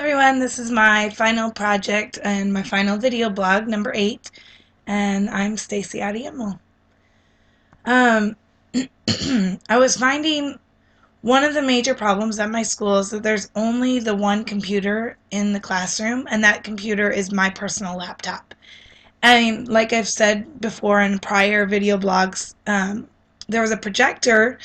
everyone, this is my final project and my final video blog, number 8, and I'm Stacy Adiemo. I was finding one of the major problems at my school is that there's only the one computer in the classroom, and that computer is my personal laptop. I mean, like I've said before in prior video blogs, there was a projector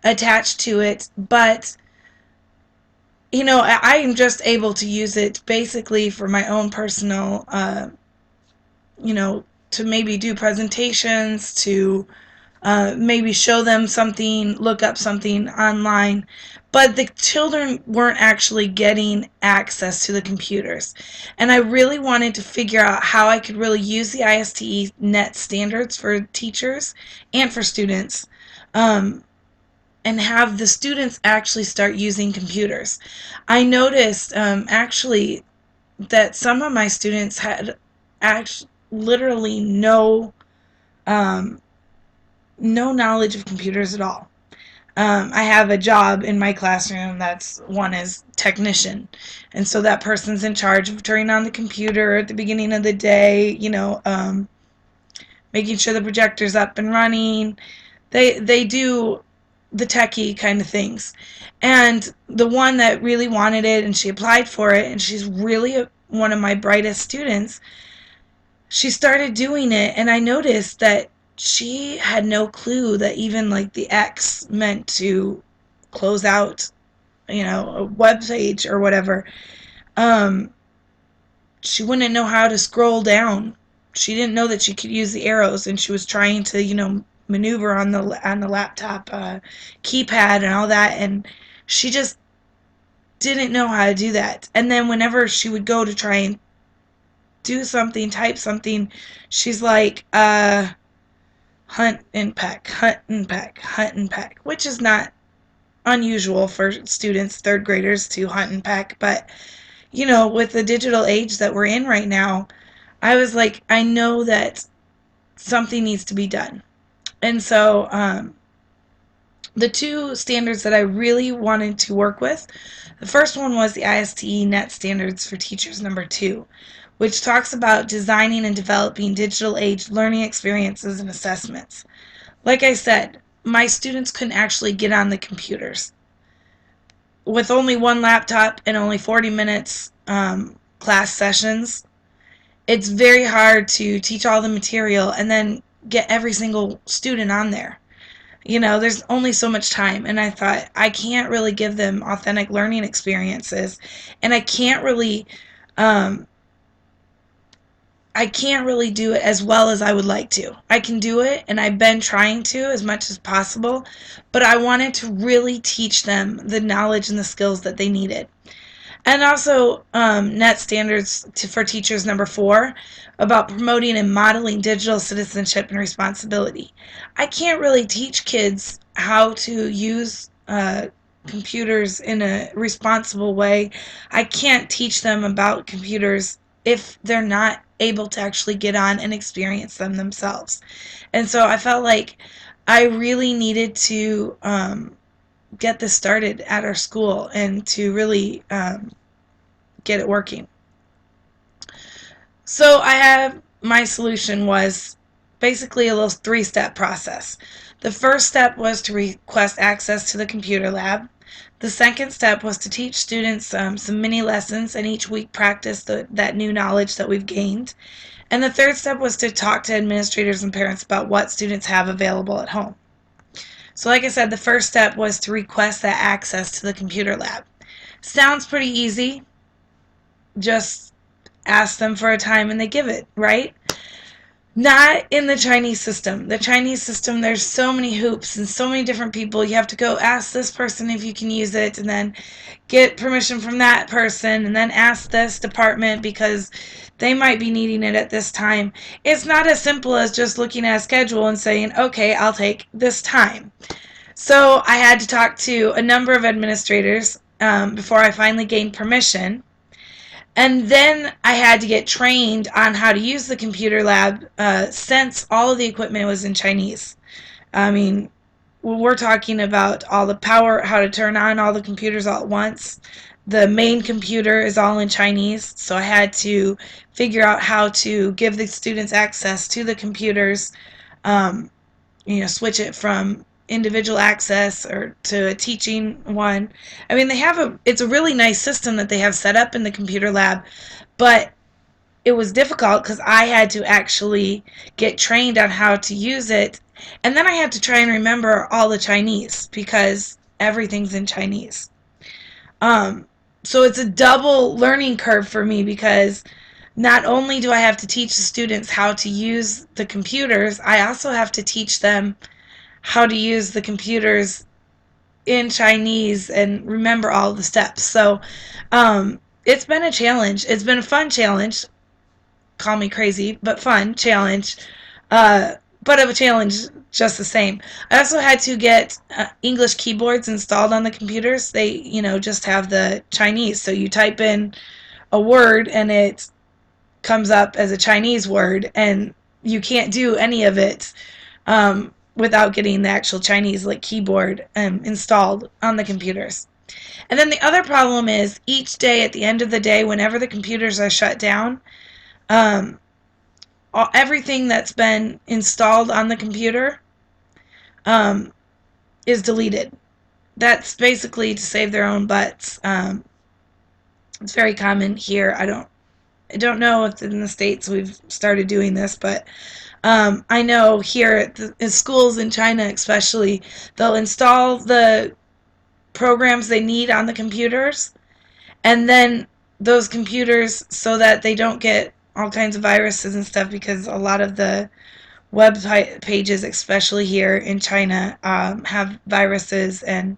attached to it, but I am just able to use it basically for my own personal, to maybe do presentations, to maybe show them something, look up something online. But the children weren't actually getting access to the computers. And I really wanted to figure out how I could really use the ISTE net standards for teachers and for students. And have the students actually start using computers. I noticed actually that some of my students had literally no knowledge of computers at all. I have a job in my classroom that's one is technician, and so that person's in charge of turning on the computer at the beginning of the day, making sure the projector's up and running. They do the techie kind of things. And the one that really wanted it, and she applied for it, and she's really one of my brightest students, she started doing it, and I noticed that she had no clue that even like the X meant to close out, a web page or whatever. She wouldn't know how to scroll down. She didn't know that she could use the arrows, and she was trying to, maneuver on the laptop keypad and all that, and she just didn't know how to do that. And then whenever she would go to try and do something, type something, she's like, hunt and peck, hunt and peck, hunt and peck, which is not unusual for students, third graders, to hunt and peck. But, with the digital age that we're in right now, I was like, I know that something needs to be done. And so the two standards that I really wanted to work with, the first one was the ISTE Net Standards for Teachers number 2, which talks about designing and developing digital age learning experiences and assessments. Like I said, my students couldn't actually get on the computers. With only one laptop and only 40 minutes class sessions, it's very hard to teach all the material and then get every single student on there. There's only so much time, and I thought I can't really give them authentic learning experiences, and I can't really do it as well as I would like to. I can do it, and I've been trying to as much as possible, but I wanted to really teach them the knowledge and the skills that they needed. And also net standards for teachers number 4, about promoting and modeling digital citizenship and responsibility. I can't really teach kids how to use computers in a responsible way. I can't teach them about computers if they're not able to actually get on and experience them themselves. And so I felt like I really needed to get this started at our school and to really get it working. So my solution was basically a little 3-step process. The first step was to request access to the computer lab. The second step was to teach students some mini lessons and each week practice that new knowledge that we've gained. And the third step was to talk to administrators and parents about what students have available at home. So like I said, the first step was to request that access to the computer lab. Sounds pretty easy. Just ask them for a time and they give it, right? Not in the Chinese system. The Chinese system, there's so many hoops and so many different people. You have to go ask this person if you can use it, and then get permission from that person, and then ask this department because they might be needing it at this time. It's not as simple as just looking at a schedule and saying, okay, I'll take this time. So I had to talk to a number of administrators before I finally gained permission. And then I had to get trained on how to use the computer lab since all of the equipment was in Chinese. I mean, we're talking about all the power, how to turn on all the computers all at once. the main computer is all in Chinese, so I had to figure out how to give the students access to the computers, um, switch it from individual access or to a teaching one. I mean, it's a really nice system that they have set up in the computer lab, but it was difficult because I had to actually get trained on how to use it. And then I had to try and remember all the Chinese because everything's in Chinese. Um, so it's a double learning curve for me because not only do I have to teach the students how to use the computers, I also have to teach them how to use the computers in Chinese and remember all the steps. So it's been a challenge. It's been a fun challenge. Call me crazy, but fun challenge. Uh, but of a challenge just the same. I also had to get English keyboards installed on the computers. They, just have the Chinese. So you type in a word and it comes up as a Chinese word, and you can't do any of it without getting the actual Chinese like keyboard installed on the computers. And then the other problem is each day at the end of the day, whenever the computers are shut down, um, everything that's been installed on the computer um, is deleted. That's basically to save their own butts. It's very common here. I don't know if in the States we've started doing this, but I know here at in schools in China especially, they'll install the programs they need on the computers, and then those computers, so that they don't get all kinds of viruses and stuff, because a lot of the web pages, especially here in China, have viruses, and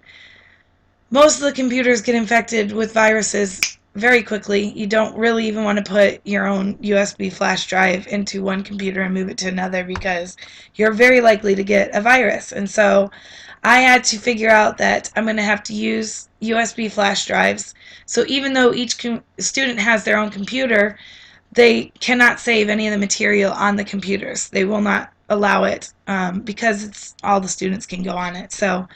most of the computers get infected with viruses very quickly. You don't really even want to put your own USB flash drive into one computer and move it to another because you're very likely to get a virus. And so I had to figure out that I'm going to have to use USB flash drives. So even though each student has their own computer, they cannot save any of the material on the computers. They will not allow it because it's all the students can go on it. So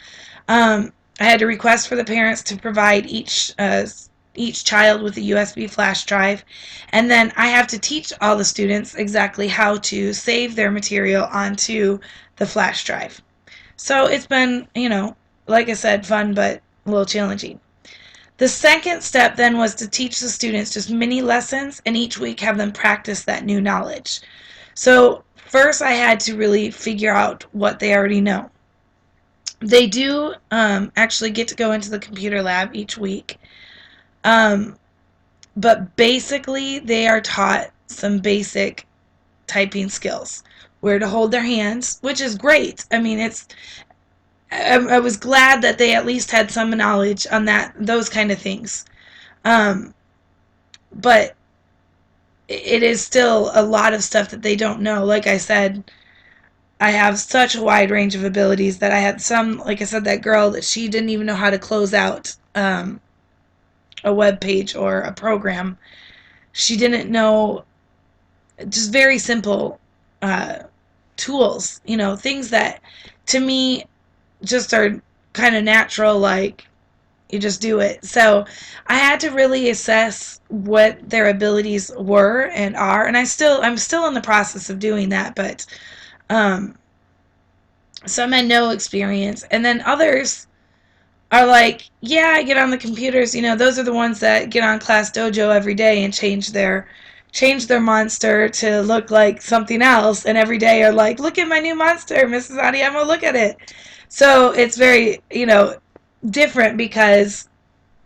I had to request for the parents to provide each child with a USB flash drive, and then I have to teach all the students exactly how to save their material onto the flash drive. So it's been, like I said, fun but a little challenging. The second step then was to teach the students just mini lessons and each week have them practice that new knowledge. So first I had to really figure out what they already know. They do actually get to go into the computer lab each week. Um, but basically, they are taught some basic typing skills, where to hold their hands, which is great. I mean, I was glad that they at least had some knowledge on those kind of things. Um, but it is still a lot of stuff that they don't know. Like I said, I have such a wide range of abilities that I had some, like I said, that girl that she didn't even know how to close out a web page or a program. She didn't know just very simple uh, tools, things that to me just are kind of natural, like you just do it. So I had to really assess what their abilities were and are, and I'm still in the process of doing that, but um, some had no experience, and then others are like, yeah, I get on the computers. Those are the ones that get on Class Dojo every day and change their monster to look like something else, and every day are like, look at my new monster, Mrs. Adiyama, look at it. So it's very, different because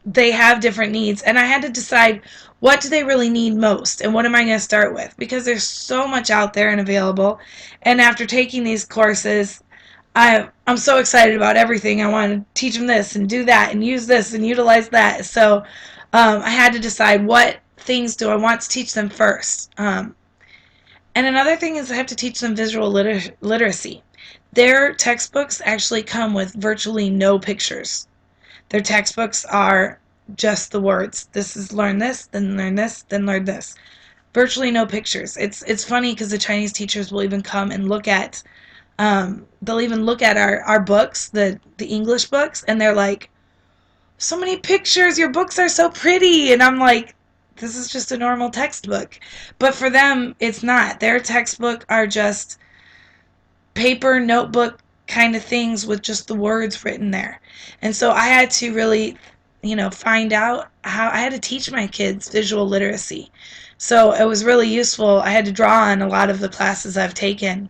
they have different needs, and I had to decide what do they really need most and what am I going to start with, because there's so much out there and available. And after taking these courses, I'm so excited about everything. I want to teach them this and do that and use this and utilize that. So I had to decide what things do I want to teach them first. And another thing is I have to teach them visual literacy. Their textbooks actually come with virtually no pictures. Their textbooks are just the words. This is learn this, then learn this, then learn this. Virtually no pictures. It's funny because the Chinese teachers will even come and look at they'll even look at our books, the English books, and they're like, so many pictures, your books are so pretty. And I'm like, this is just a normal textbook. But for them, it's not. Their textbook are just paper notebook kind of things with just the words written there. And so I had to really, find out how I had to teach my kids visual literacy. So it was really useful. I had to draw on a lot of the classes I've taken.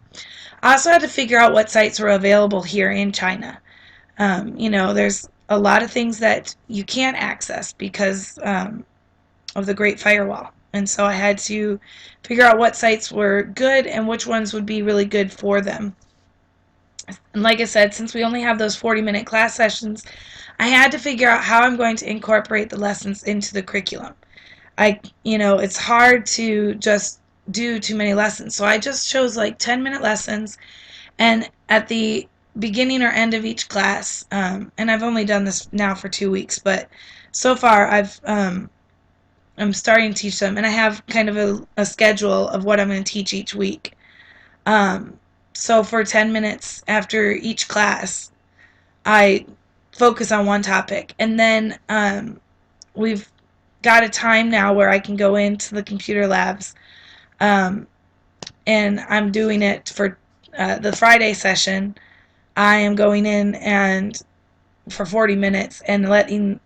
I also had to figure out what sites were available here in China. There's a lot of things that you can't access because of the Great Firewall. And so I had to figure out what sites were good and which ones would be really good for them. And like I said, since we only have those 40-minute class sessions, I had to figure out how I'm going to incorporate the lessons into the curriculum. It's hard to just do too many lessons. So I just chose like 10-minute lessons, and at the beginning or end of each class, and I've only done this now for 2 weeks, but so far I'm starting to teach them, and I have kind of a schedule of what I'm going to teach each week. Um, so for 10 minutes after each class, I focus on one topic, and then we've got a time now where I can go into the computer labs, um, and I'm doing it for the Friday session. I am going in and for 40 minutes and letting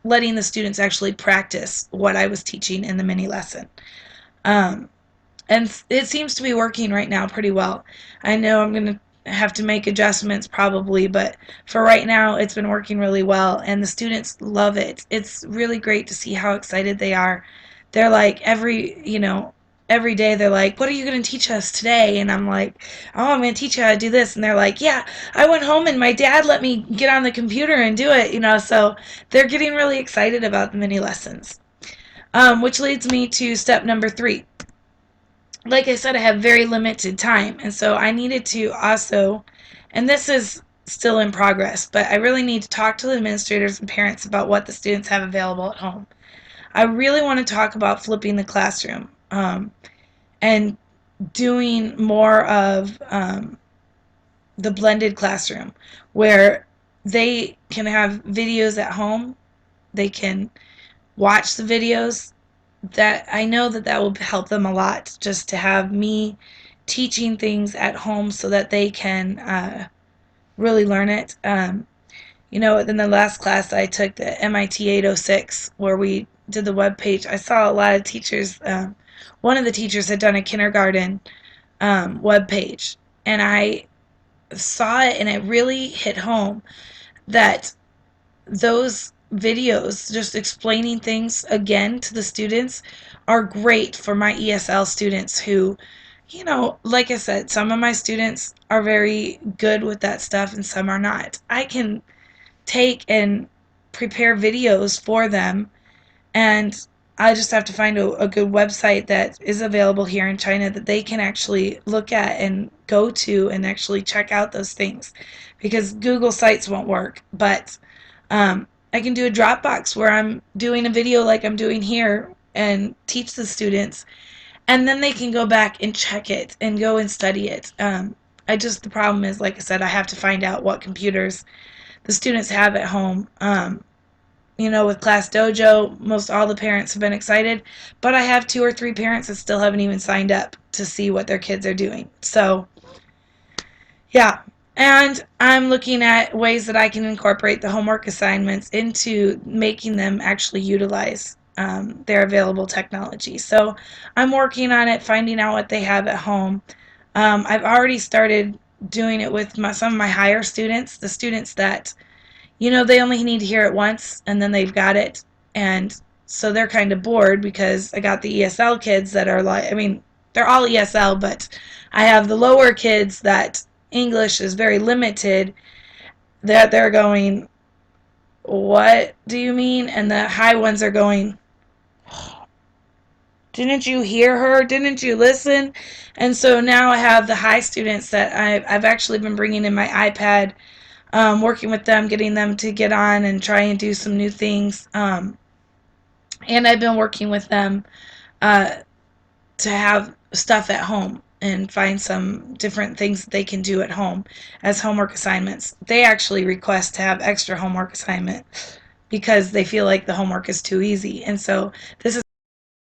the students actually practice what I was teaching in the mini lesson. Um, and it seems to be working right now pretty well. I know I'm going to have to make adjustments probably, but for right now it's been working really well, and the students love it. It's really great to see how excited they are. They're like every day they're like, what are you going to teach us today? And I'm like, oh, I'm going to teach you how to do this. And they're like, yeah, I went home and my dad let me get on the computer and do it. So they're getting really excited about the mini lessons, which leads me to step number 3. Like I said, I have very limited time, and so I needed to also, and this is still in progress, but I really need to talk to the administrators and parents about what the students have available at home. I really want to talk about flipping the classroom, and doing more of the blended classroom, where they can have videos at home, they can watch the videos. That I know that will help them a lot, just to have me teaching things at home so that they can really learn it. In the last class I took, the MIT 806, where we did the web page, I saw a lot of teachers. One of the teachers had done a kindergarten web page, and I saw it, and it really hit home that those videos just explaining things again to the students are great for my ESL students who, like I said, some of my students are very good with that stuff and some are not. I can take and prepare videos for them, and I just have to find a good website that is available here in China that they can actually look at and go to and actually check out those things, because Google Sites won't work. But I can do a Dropbox where I'm doing a video like I'm doing here and teach the students, and then they can go back and check it and go and study it. The problem is, like I said, I have to find out what computers the students have at home. With Class Dojo, most all the parents have been excited, but I have 2 or 3 parents that still haven't even signed up to see what their kids are doing. So, yeah. And I'm looking at ways that I can incorporate the homework assignments into making them actually utilize their available technology. So I'm working on it, finding out what they have at home. I've already started doing it with some of my higher students, the students that, they only need to hear it once and then they've got it. And so they're kind of bored, because I got the ESL kids that are like, they're all ESL, but I have the lower kids that English is very limited, that they're going, what do you mean? And the high ones are going, didn't you hear her? Didn't you listen? And so now I have the high students that I've actually been bringing in my iPad, working with them, getting them to get on and try and do some new things. And I've been working with them to have stuff at home and find some different things that they can do at home as homework assignments. They actually request to have extra homework assignment because they feel like the homework is too easy. And so this is